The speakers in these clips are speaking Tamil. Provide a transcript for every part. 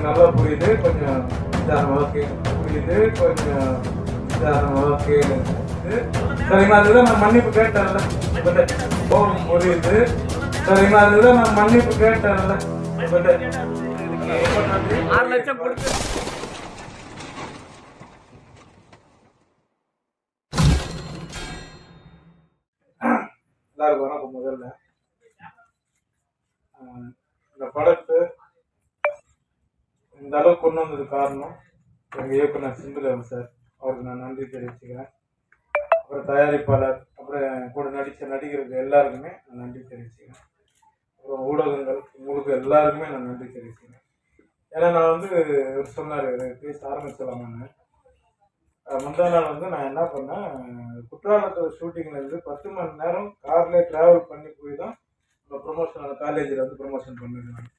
நல்லா புரியுது, கொஞ்சம் நிதானமாக புரியுது, கொஞ்சம் நிதானமாக கேளுங்க. சரிங்களா? அதுதான் நான் மன்னிப்பு கேட்டேன்ல. கோபம் புரியுது. சரிங்களா? அதுதான் நான் மன்னிப்பு கேட்டேன்ல. 6 லட்சம் கொடுத்து எல்லாருக்கும் வணக்கம். முதல்ல இந்த படத்தை இந்த அளவுக்கு கொண்டு வந்தது காரணம் எங்கள் இயக்குனர் சிந்துரன் சார், அவருக்கு நான் நன்றி தெரிவிச்சுக்கிறேன். அப்புறம் தயாரிப்பாளர், அப்புறம் கூட நடித்த நடிகர்கள் எல்லாருக்குமே நான் நன்றி தெரிவிச்சுக்கிறேன். அப்புறம் ஊடகங்கள் உங்களுக்கு எல்லாருக்குமே நான் நன்றி தெரிவிச்சுக்கிறேன். ஏன்னா நான் இவர் சொன்னார் பேச ஆரம்பிச்சலாமான்னு. முந்தா நாள் நான் என்ன பண்ணேன், குற்றாலத்தோட ஷூட்டிங்லேருந்து 10 மணி நேரம் கார்லேயே ட்ராவல் பண்ணி போய் தான் இந்த ப்ரொமோஷன் காலேஜில் ப்ரொமோஷன் பண்ணிருக்காங்க.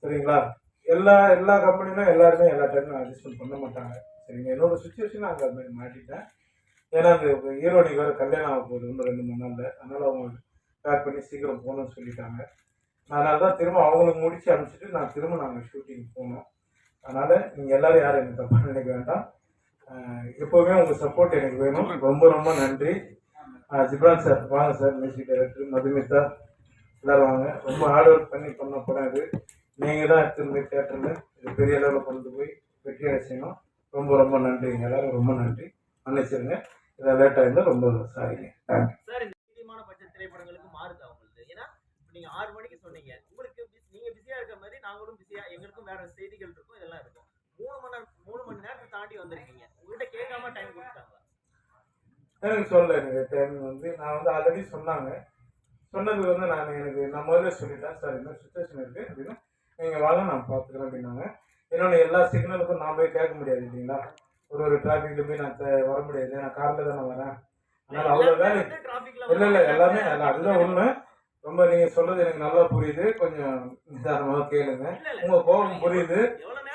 சரிங்களா? எல்லா கம்பெனிலும் எல்லாருமே எல்லா டைமும் அட்ஜஸ்ட்மெண்ட் பண்ண மாட்டாங்க. சரிங்க, என்னோட சுச்சுவேஷன் அங்கே அது மாதிரி மாட்டிட்டேன். ஏன்னா அந்த ஹீரோனிக்கு வேறு கல்யாணம் ஆக போகுது இன்னும் 2-3 நாளில். அதனால் அவங்க பேக் பண்ணி சீக்கிரம் போகணும்னு சொல்லிட்டாங்க. அதனால தான் திரும்ப அவங்களுக்கு முடிச்சு அனுப்பிச்சிட்டு நாங்கள் ஷூட்டிங் போனோம். அதனால் நீங்கள் எல்லோரும் யாரும் எனக்கு தப்பாக நினைக்க வேண்டாம். எப்போவுமே உங்கள் சப்போர்ட் எனக்கு வேணும். ரொம்ப ரொம்ப நன்றி. ஜிப்ரான் சார் வாங்க சார், மியூசிக் டைரக்டர் மதுமிதா எல்லோரும் வாங்க. ரொம்ப ஹார்ட் ஒர்க் பண்ணி பண்ண படம் இது. நீங்கள் தான் எடுத்துருந்து தேட்டரில் இது பெரிய அளவில் கொண்டு போய் வெற்றி அடைச்சணும். ரொம்ப ரொம்ப நன்றிங்க, எல்லோரும் ரொம்ப நன்றி. மன்னிச்சிருங்க இதை லேட்டாக இருந்தால் ரொம்ப சாரிங்க. Thank you sir. இந்த மீடியமான பட்ஜெட் திரைப்படங்களுக்கு மாறுது அவங்களுக்கு. ஏன்னா நீங்க 6 மணிக்கு சொன்னீங்க, உங்களுக்கு நீங்க பிஸியா இருக்க மாதிரி நாங்களும் பிஸியா, எங்களுக்கும் வேற செய்திகள் இருக்கும், இதெல்லாம் இருக்கும். 3 மணி நேரத்தை தாண்டி வந்திருக்கீங்க. உங்ககிட்ட கேட்காம டைம் கொடுத்தாங்களா? எனக்கு சொல்ல எனக்கு டைம் நான் ஆல்ரெடி சொன்னாங்க. சொன்னது நான் முதல்ல சொல்லிட்டேன், சார் இந்த சுச்சுவேஷன் இருக்குது அப்படின்னா நீங்கள் வாங்க நான் பார்த்துக்கிறேன் அப்படின்னாங்க. இன்னொன்று எல்லா சிக்னலுக்கும் நான் போய் கேட்க முடியாது இல்லைங்களா? ஒரு டிராஃபிக்கில் போய் நான் வர முடியாது, நான் காரில் தான் நான் வரேன். அதனால் அவ்வளோ வேலை இல்லை எல்லாமே அதுதான் ஒன்று. ரொம்ப நீங்கள் சொல்கிறது எனக்கு நல்லா புரியுது, கொஞ்சம் நிதானமாக கேளுங்க. உங்கள் கோபம் புரியுது.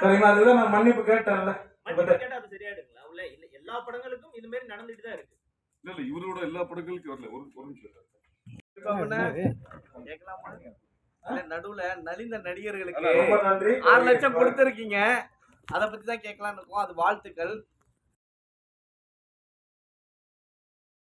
சரிங்களா? அதுதான் நான் மன்னிப்பு கேட்டேன்ல. எல்லா படங்களுக்கும் இது மாதிரி நடந்துட்டு தான் இருக்கு. இல்ல இவரோட எல்லா படங்களுக்கும் வரல. ஒரு நிமிஷம் நடுவுல நலிந்த நடிகர்களுக்கு ரொம்ப நன்றி. 6 லட்சம் கொடுத்திருக்கீங்க, அதை பத்தி தான் கேட்கலாம்னு இருக்கோம். அது வாழ்த்துக்கள்.